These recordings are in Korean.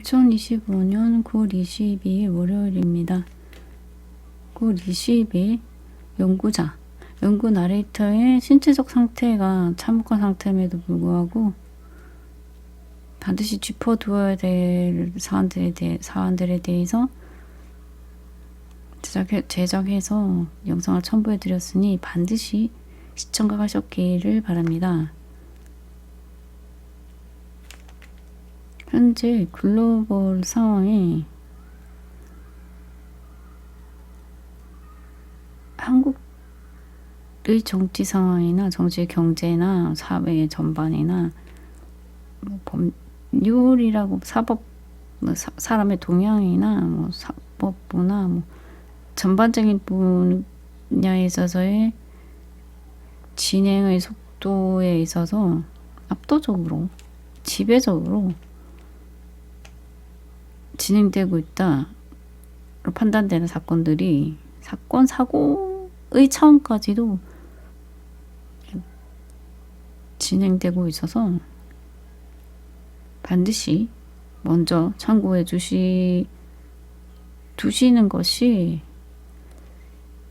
2025년 9월 22일 월요일입니다. 9월 22일 연구 나레이터의 신체적 상태가 참혹한 상태임에도 불구하고 반드시 짚어두어야 될 사안들에 대해서 제작해서 영상을 첨부해 드렸으니 반드시 시청하셨기를 바랍니다. 현재 글로벌 상황이 한국의 정치 상황이나 정치 경제나 사회 전반이나 법률이라고 사법 사람의 동향이나 사법 문화 전반적인 분야에 있어서의 진행의 속도에 있어서 압도적으로 지배적으로 진행되고 있다로 판단되는 사건들이 사고의 차원까지도 진행되고 있어서 반드시 먼저 참고해 두시는 것이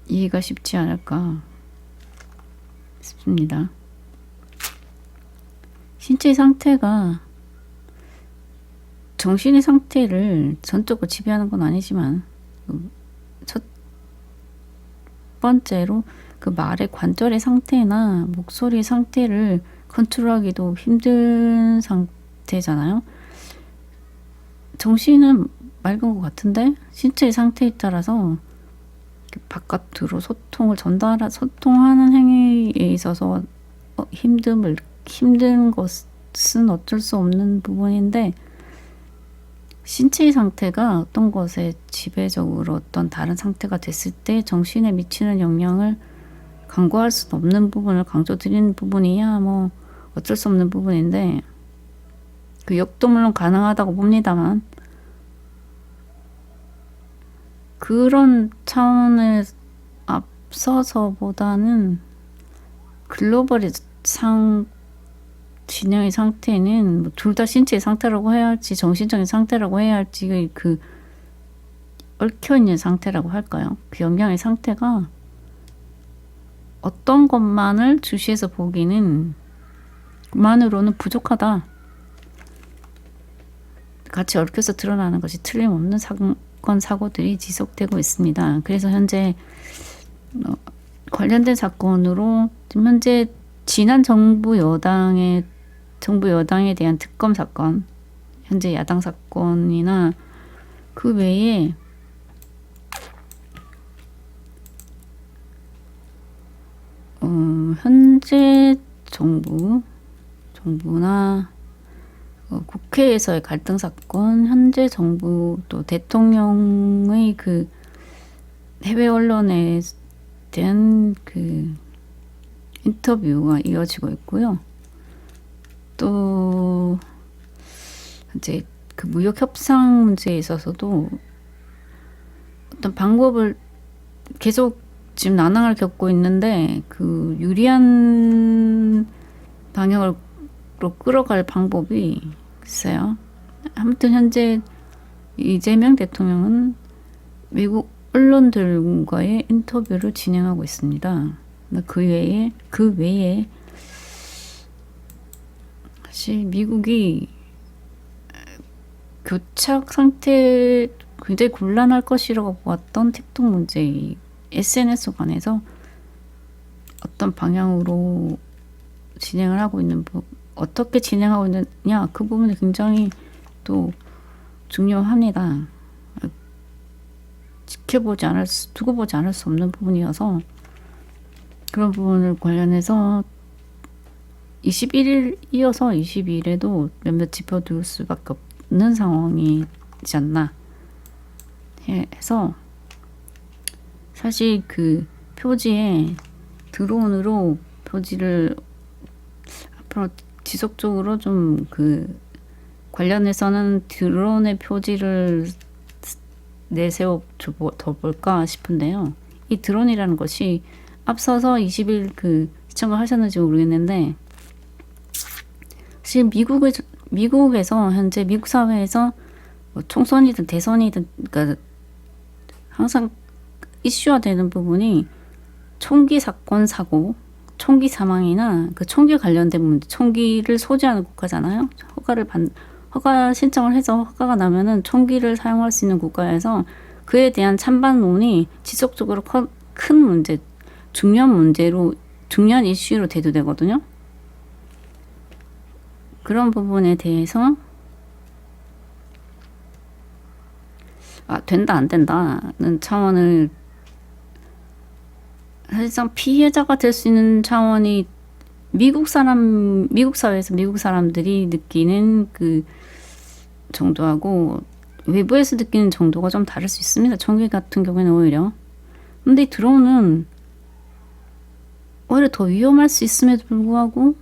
이해가 쉽지 않을까 싶습니다. 신체 상태가 정신의 상태를 전적으로 지배하는 건 아니지만 첫 번째로 그 말의 관절의 상태나 목소리 상태를 컨트롤하기도 힘든 상태잖아요. 정신은 맑은 것 같은데 신체의 상태에 따라서 바깥으로 소통하는 행위에 있어서 힘든 것은 어쩔 수 없는 부분인데 신체의 상태가 어떤 것에 지배적으로 어떤 다른 상태가 됐을 때 정신에 미치는 영향을 간과할 수 없는 부분을 강조드리는 부분이야 어쩔 수 없는 부분인데 그 역도 물론 가능하다고 봅니다만 그런 차원에 앞서서보다는 글로벌의 진영의 상태는 둘 다 신체의 상태라고 해야 할지 정신적인 상태라고 해야 할지 그 얽혀있는 상태라고 할까요? 그 영향의 상태가 어떤 것만을 주시해서 보기는 그만으로는 부족하다. 같이 얽혀서 드러나는 것이 틀림없는 사고들이 지속되고 있습니다. 그래서 현재 관련된 사건으로 지금 현재 지난 정부 여당에 대한 특검 사건, 현재 야당 사건이나 그 외에 현재 정부나 국회에서의 갈등 사건, 현재 정부 또 대통령의 그 해외 언론에 대한 그 인터뷰가 이어지고 있고요. 또 이제 그 무역 협상 문제에 있어서도 어떤 방법을 계속 지금 난항을 겪고 있는데 그 유리한 방향으로 끌어갈 방법이 있어요. 아무튼 현재 이재명 대통령은 미국 언론들과의 인터뷰를 진행하고 있습니다. 그 외에 사실 미국이 교착 상태 굉장히 곤란할 것이라고 보았던 틱톡 문제, SNS 관해서 어떤 방향으로 진행을 하고 있는 어떻게 진행하고 있느냐 그 부분이 굉장히 또 중요합니다. 두고 보지 않을 수 없는 부분이어서 그런 부분을 관련해서 21일 이어서 22일에도 몇몇 짚어둘 수밖에 없는 상황이지 않나 해서 사실 그 표지에 드론으로 표지를 앞으로 지속적으로 좀 그 관련해서는 드론의 표지를 내세워 더 볼까 싶은데요. 이 드론이라는 것이 앞서서 20일 그 시청을 하셨는지 모르겠는데 사실 미국에서 현재 미국 사회에서 뭐 총선이든 대선이든 그러니까 항상 이슈화 되는 부분이 총기 사건 사고, 총기 사망이나 그 총기 관련된 문제, 총기를 소지하는 국가잖아요. 허가 신청을 해서 허가가 나면은 총기를 사용할 수 있는 국가에서 그에 대한 찬반론이 지속적으로 큰 문제, 중요한 이슈로 대두되거든요. 그런 부분에 대해서 된다 안 된다는 차원을 사실상 피해자가 될 수 있는 차원이 미국 사회에서 미국 사람들이 느끼는 그 정도하고 외부에서 느끼는 정도가 좀 다를 수 있습니다. 총기 같은 경우에는 오히려. 근데 이 드론은 오히려 더 위험할 수 있음에도 불구하고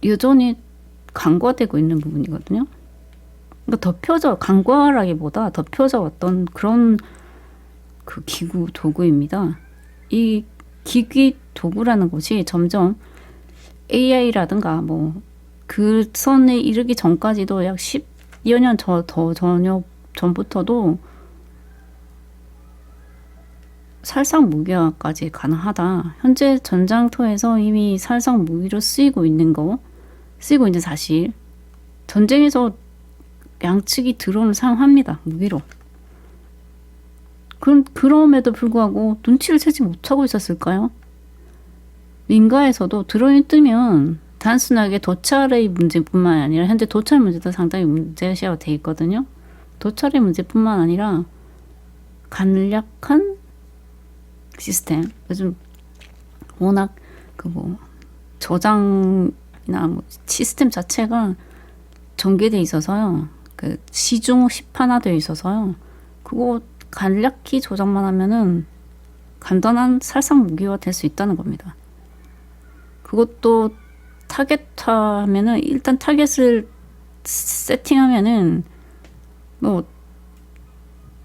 여전히 간과되고 있는 부분이거든요. 그러니까 간과라기보다 덮여져 왔던 그런 그 기구 도구입니다. 이 기기 도구라는 것이 점점 AI라든가 뭐 그 선에 이르기 전까지도 약 10여 년 전부터도 살상 무기화까지 가능하다. 현재 전장터에서 이미 살상 무기로 쓰이고 있는 사실. 전쟁에서 양측이 드론을 사용합니다. 무기로. 그럼에도 불구하고 눈치를 채지 못하고 있었을까요? 민가에서도 드론이 뜨면 단순하게 도찰의 문제뿐만 아니라 현재 도찰 문제도 상당히 문제시가 돼 있거든요. 도찰의 문제뿐만 아니라 간략한 시스템. 요즘 워낙 저장이나 시스템 자체가 전개돼 있어서요. 그 시중 시판화되어 있어서요. 그거 간략히 조작만 하면은 간단한 살상 무기화 될 수 있다는 겁니다. 그것도 타겟화하면은 일단 타겟을 세팅하면은 뭐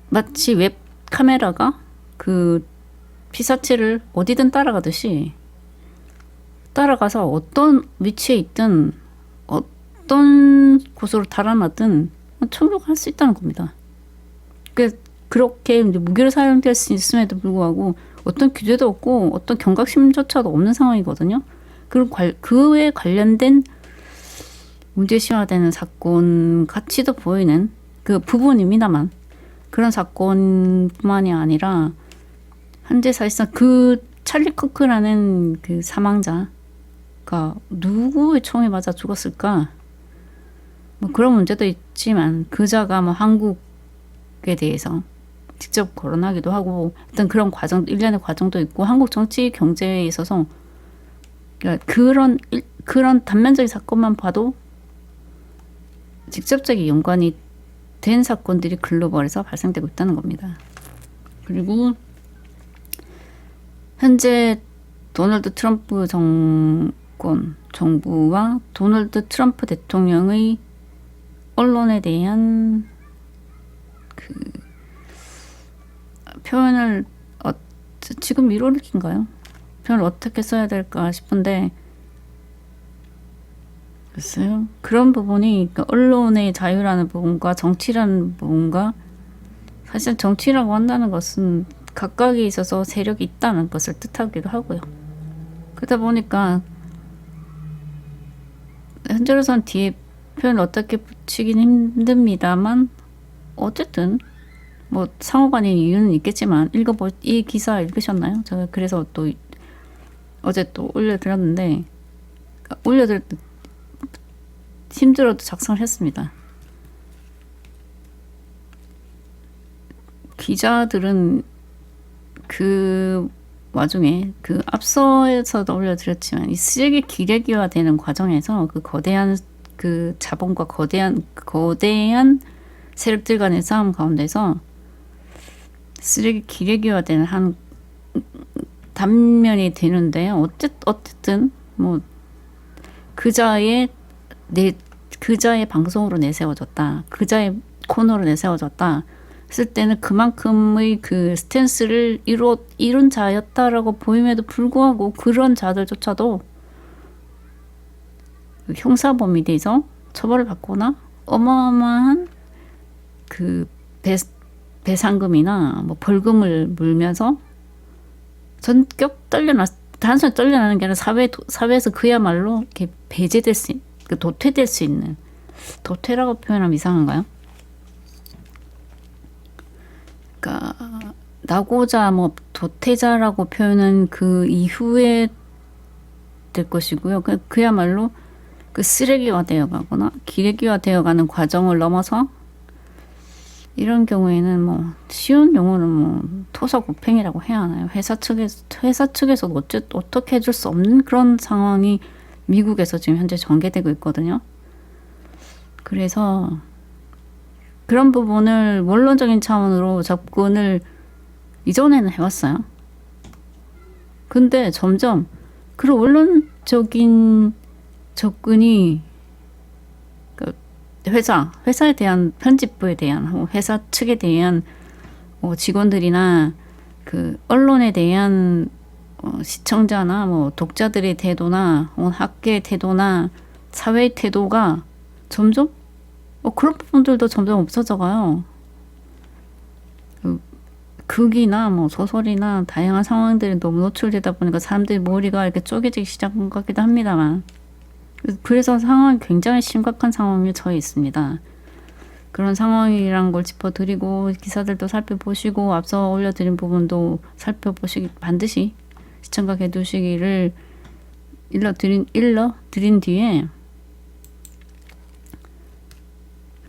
마치 웹 카메라가 그 피사체를 어디든 따라가듯이 따라가서 어떤 위치에 있든 어떤 곳으로 달아나든 착륙할 수 있다는 겁니다. 그렇게 이제 무기를 사용될 수 있음에도 불구하고 어떤 규제도 없고 어떤 경각심조차도 없는 상황이거든요. 그리고 그에 관련된 문제시화되는 사건 가치도 보이는 그 부분입니다만 그런 사건뿐만이 아니라 현재 사실상 그 찰리 커크라는 그 사망자가 누구의 총에 맞아 죽었을까? 뭐 그런 문제도 있지만 그자가 뭐 한국에 대해서 직접 거론하기도 하고 일단 그런 일련의 과정도 있고 한국 정치 경제에 있어서 그러니까 그런 단면적인 사건만 봐도 직접적인 연관이 된 사건들이 글로벌에서 발생되고 있다는 겁니다. 그리고 현재 도널드 트럼프 정부와 도널드 트럼프 대통령의 언론에 대한 그 표현을 지금 이론인가요? 표현을 어떻게 써야 될까 싶은데 글쎄요. 그런 부분이 그러니까 언론의 자유라는 부분과 정치라는 부분과 사실 정치라고 한다는 것은 각각에 있어서 세력이 있다는 것을 뜻하기도 하고요. 그러다 보니까 현재로선 뒤에 표현을 어떻게 붙이긴 힘듭니다만 어쨌든 뭐 상호간의 이유는 있겠지만 이 기사 읽으셨나요? 제가 그래서 또 어제 또 올려드렸는데 올려드릴 때 힘들어도 작성을 했습니다. 기자들은 그 와중에 그 앞서서도 올려드렸지만 이 쓰레기 기레기화되는 과정에서 그 거대한 그 자본과 거대한 세력들 간의 싸움 가운데서 쓰레기 기레기화되는 한 단면이 되는데요. 어쨌든 뭐 그자의 방송으로 내세워졌다. 그자의 코너로 내세워졌다. 했을 때는 그만큼의 그 스탠스를 이룬 자였다라고 보임에도 불구하고 그런 자들조차도 형사범위에 대해서 처벌을 받거나 어마어마한 그 배상금이나 뭐 벌금을 물면서 전격 단순히 떨려나는 게 아니라 사회에서 그야말로 이렇게 배제될 그 도태될 수 있는, 도태라고 표현하면 이상한가요? 그러니까 나고자 뭐 도태자라고 표현은 그 이후에 될 것이고요. 그야말로 그 쓰레기화 되어가거나 기레기화 되어가는 과정을 넘어서 이런 경우에는 뭐 쉬운 용어는 뭐 토사구팽이라고 해야 하나요? 회사 측에서 어떻게 해줄 수 없는 그런 상황이 미국에서 지금 현재 전개되고 있거든요. 그래서 그런 부분을 원론적인 차원으로 접근을 이전에는 해왔어요. 근데 점점 그런 원론적인 접근이 회사에 대한 편집부에 대한 회사 측에 대한 직원들이나 그 언론에 대한 시청자나 뭐 독자들의 태도나 학계의 태도나 사회의 태도가 점점 그런 부분들도 점점 없어져가요. 극이나 뭐 소설이나 다양한 상황들이 너무 노출되다 보니까 사람들이 머리가 이렇게 쪼개지기 시작한 것 같기도 합니다만, 그래서 상황이 굉장히 심각한 상황에 처해 있습니다. 그런 상황이란 걸 짚어드리고 기사들도 살펴보시고 앞서 올려드린 부분도 살펴보시기 반드시 시청각 해두시기를 일러드린 뒤에,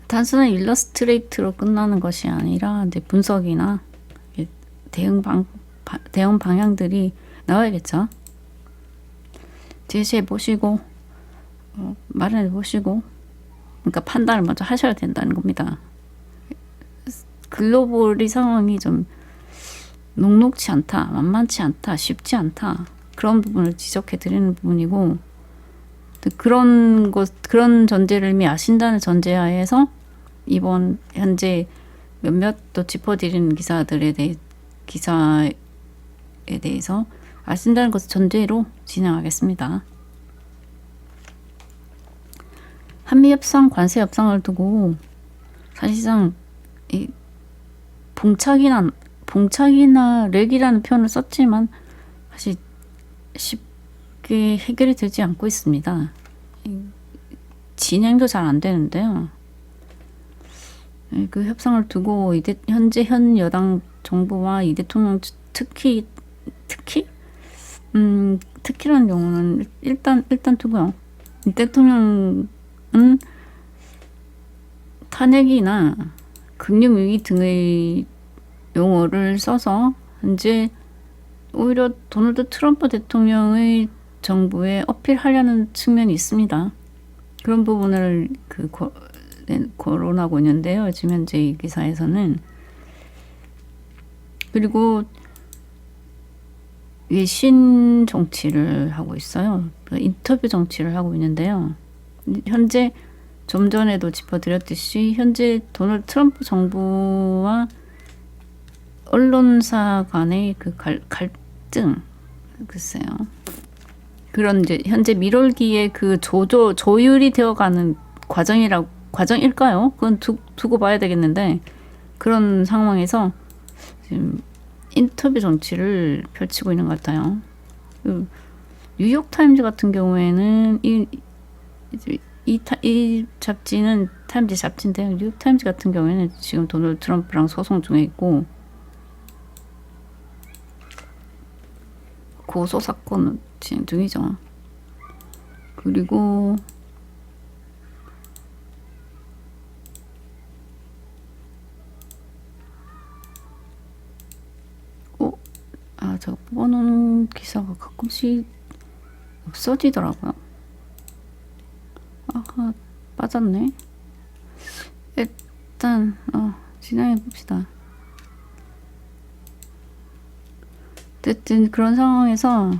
단순한 일러스트레이트로 끝나는 것이 아니라 이제 분석이나 대응 방향들이 나와야겠죠. 제시해 보시고 마련해 보시고, 그러니까 판단을 먼저 하셔야 된다는 겁니다. 글로벌이 상황이 좀 녹록치 않다, 만만치 않다, 쉽지 않다, 그런 부분을 지적해 드리는 부분이고, 그런 전제를 이미 아신다는 전제하에서 이번 현재 몇몇 또 짚어드리는 기사에 대해서 아신다는 것을 전제로 진행하겠습니다. 한미 협상, 관세 협상을 두고 사실상 이 봉착이나 렉이라는 표현을 썼지만 사실 쉽게 해결이 되지 않고 있습니다. 진행도 잘 안 되는데요. 그 협상을 두고 현재 현 여당 정부와 이 대통령 특히라는 용어는 일단 두고요. 이 대통령은 탄핵이나 금융위기 등의 용어를 써서 현재 오히려 도널드 트럼프 대통령의 정부에 어필하려는 측면이 있습니다. 그런 부분을 거론하고 있는데요. 지금 현재 이 기사에서는. 그리고 외신 정치를 하고 있어요. 인터뷰 정치를 하고 있는데요. 현재 좀 전에도 짚어드렸듯이 현재 도널드 트럼프 정부와 언론사 간의 그 갈등, 글쎄요. 그런 이제 현재 밀월기에 그 조율이 되어가는 과정일까요? 그건 두고 봐야 되겠는데, 그런 상황에서 지금 인터뷰 정치를 펼치고 있는 것 같아요. 뉴욕타임즈 같은 경우에는 이 잡지는 타임즈 잡지인데요. 뉴욕타임즈 같은 경우에는 지금 도널드 트럼프랑 소송 중에 있고, 고소 사건은 진행 중이죠. 그리고 제가 뽑아놓은 기사가 가끔씩 없어지더라고요. 빠졌네. 일단 진행해 봅시다. 어쨌든 그런 상황에서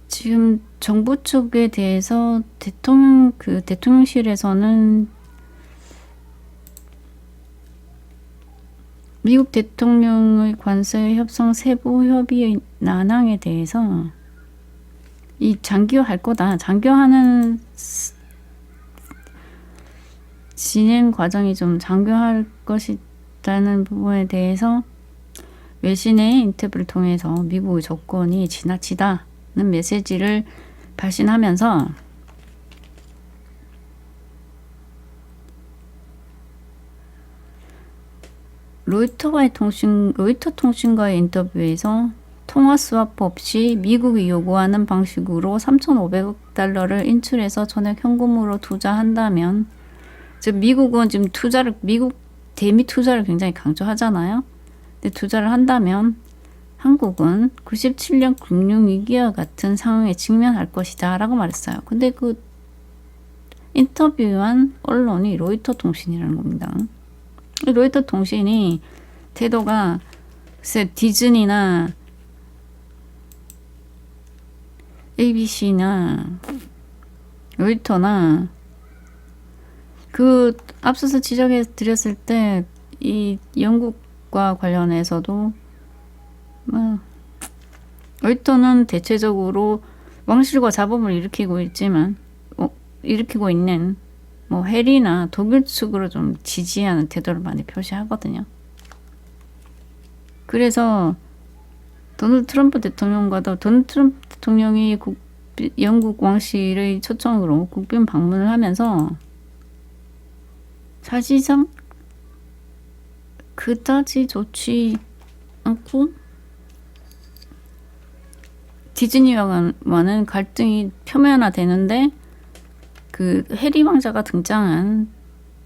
지금 정부 쪽에 대해서 대통령실에서는 미국 대통령의 관세 협상 세부 협의 난항에 대해서 이 장기화할 거다. 장기화하는 진행 과정이 좀 장기화할 것이라는 부분에 대해서 외신의 인터뷰를 통해서 미국의 조건이 지나치다는 메시지를 발신하면서 로이터 통신과의 인터뷰에서 통화 스와프 없이 미국이 요구하는 방식으로 3,500억 달러를 인출해서 전액 현금으로 투자한다면, 즉 미국은 지금 미국 대미 투자를 굉장히 강조하잖아요. 근데 투자를 한다면 한국은 97년 금융위기와 같은 상황에 직면할 것이다 라고 말했어요. 근데 그 인터뷰한 언론이 로이터 통신이라는 겁니다. 로이터 통신이 태도가 글쎄 디즈니나 ABC나 로이터나 그 앞서서 지적해 드렸을 때 이 영국과 관련해서도 로이터는 대체적으로 왕실과 잡음을 일으키고 있는 해리나 독일 측으로 좀 지지하는 태도를 많이 표시하거든요. 그래서 도널드 트럼프 대통령이 영국 왕실의 초청으로 국빈 방문을 하면서 사실상 그다지 좋지 않고 디즈니와는 갈등이 표면화되는데 그 해리 왕자가 등장한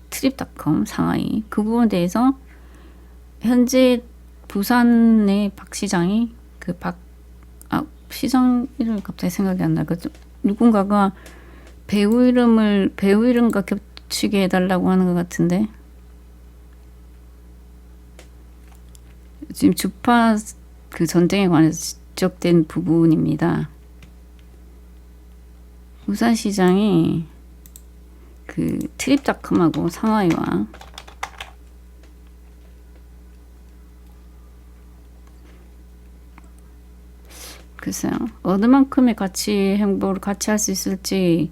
트립닷컴 상하이 그 부분에 대해서 현재 부산의 박 시장이 시장 이름이 갑자기 생각이 안 나. 누군가가 배우 이름과 겹치게 해달라고 하는 것 같은데 지금 주파 그 전쟁에 관해서 지적된 부분입니다. 부산시장이 그 트립닷컴하고 상하이와 글쎄요 어느 만큼의 행보를 같이 할 수 있을지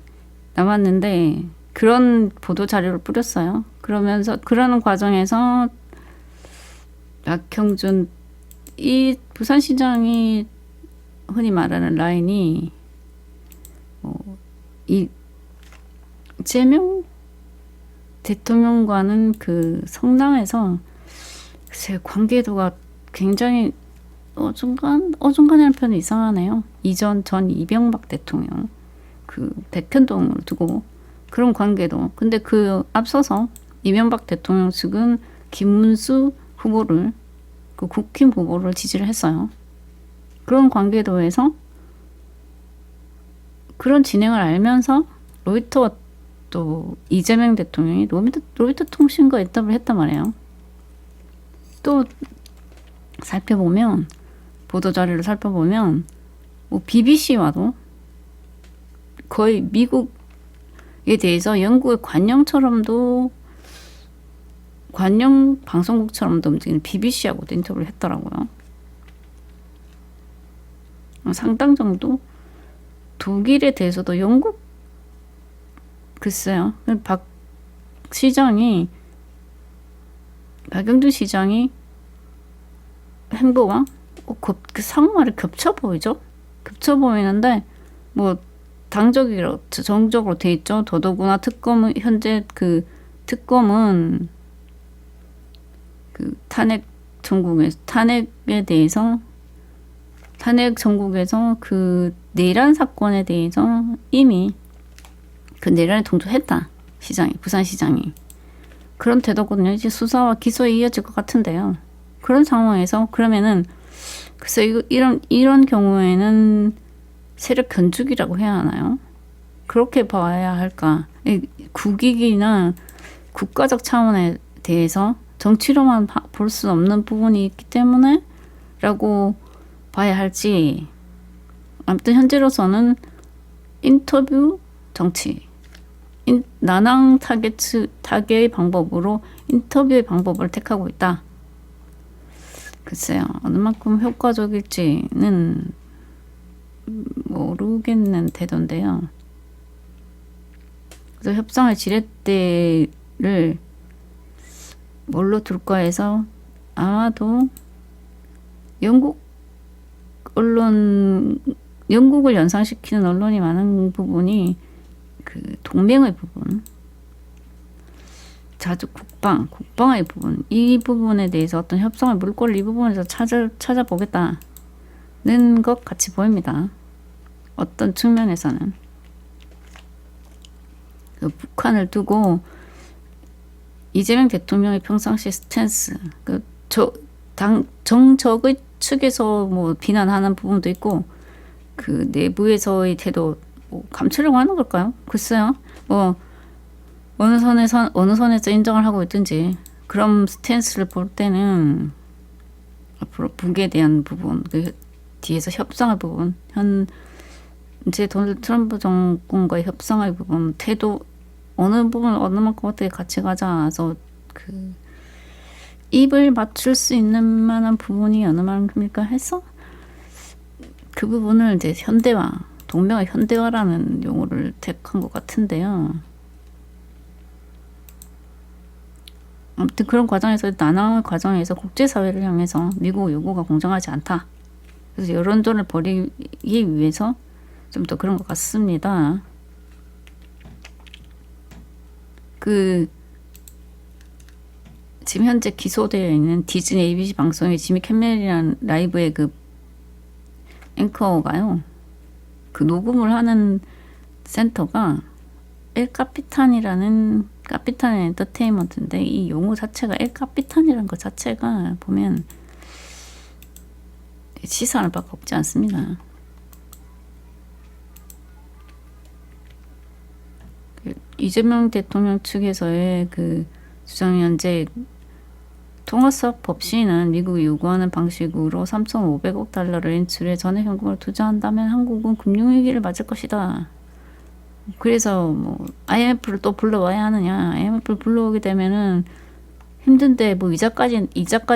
남았는데 그런 보도 자료를 뿌렸어요. 그러는 과정에서 박형준 이 부산시장이 흔히 말하는 라인이 이재명 대통령과는 그 성남에서 글쎄 관계도가 굉장히 어중간한 편이 이상하네요. 전 이명박 대통령 그 백현동을 두고 그런 관계도. 근데 그 앞서서 이명박 대통령 측은 김문수 후보를 그 국힘 후보를 지지를 했어요. 그런 관계도에서 그런 진행을 알면서 로이터 또 이재명 대통령이 로이터 통신과 인터뷰를 했단 말이에요. 또 보도 자료를 살펴보면 BBC와도 거의 미국에 대해서 영국의 관영 방송국처럼도 움직이는 BBC하고도 인터뷰를 했더라고요. 상당 정도 독일에 대해서도 영국 글쎄요. 박영준 시장이 행보가 그 상황이 겹쳐 보이죠? 겹쳐 보이는데 정적으로 돼 있죠. 더더구나 현재 그 특검은 그 탄핵 전국에서 그 내란 사건에 대해서 이미 그 내란에 동조했다. 부산시장이. 그런 태도거든요. 이제 수사와 기소에 이어질 것 같은데요. 그런 상황에서 그러면은 글쎄 이런 경우에는 세력 견죽이라고 해야 하나요? 그렇게 봐야 할까? 국익이나 국가적 차원에 대해서 정치로만 볼 수 없는 부분이 있기 때문에 라고 봐야 할지. 아무튼 현재로서는 인터뷰 정치 난항 타개의 방법으로 인터뷰의 방법을 택하고 있다. 글쎄요. 어느 만큼 효과적일지는 모르겠는 태도인데요. 그래서 협상의 지렛대를 뭘로 둘까 해서 아마도 영국을 연상시키는 언론이 많은 부분이 그 동맹의 부분, 자주 국방의 부분, 이 부분에 대해서 어떤 협상의 물꼬를 이 부분에서 찾아보겠다는 것 같이 보입니다. 어떤 측면에서는 그 북한을 두고 이재명 대통령의 평상시 스탠스, 정적의 측에서 뭐 비난하는 부분도 있고, 그 내부에서의 태도, 뭐 감추려고 하는 걸까요? 글쎄요. 뭐 어느 선에서 인정을 하고 있든지, 그런 스탠스를 볼 때는 앞으로 북에 대한 부분, 그 뒤에서 협상의 부분, 현재 도널드 트럼프 정권과의 협상의 부분, 태도, 어느 부분 어느 만큼 어떻게 같이 가자서 그 입을 맞출 수 있는 만한 부분이 어느 만큼일까 해서 그 부분을 이제 동맹의 현대화라는 용어를 택한 것 같은데요. 아무튼 그런 과정에서, 난항의 과정에서 국제사회를 향해서 미국 요구가 공정하지 않다. 그래서 여론전을 벌이기 위해서 좀 더 그런 것 같습니다. 지금 현재 기소되어 있는 디즈니 ABC 방송의 지미 캔멜이라는 라이브의 그 앵커가요. 그 녹음을 하는 센터가 카피탄 엔터테인먼트인데, 이 용어 자체가 카피탄이라는 것 자체가 보면 시사할 바가 없지 않습니다. 이재명 대통령 측에서의 그 주장이 현재 통화수합 없이는 미국이 요구하는 방식으로 3,500억 달러를 인출해 전액 현금을 투자한다면 한국은 금융위기를 맞을 것이다. 그래서 뭐 IMF를 또 불러와야 하느냐. IMF를 불러오게 되면은 힘든데 뭐 이자까지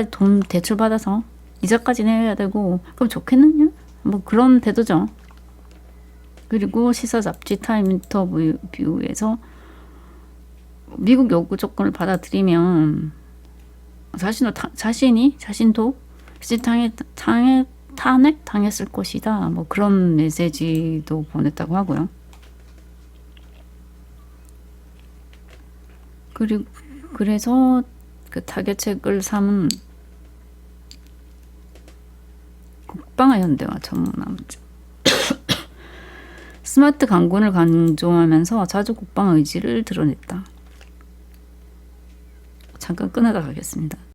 돈 대출 받아서 이자까지 내야 되고, 그럼 좋겠느냐? 뭐 그런 태도죠. 그리고 시사 잡지 타임 인터뷰에서 미국 요구 조건을 받아들이면 자신도 탄핵 당했을 것이다. 뭐 그런 메시지도 보냈다고 하고요. 그래서 그 타겟책을 삼은 국방의 현대화 전문함이죠. 스마트 강군을 강조하면서 자주 국방 의지를 드러냈다. 잠깐 끊어가 가겠습니다.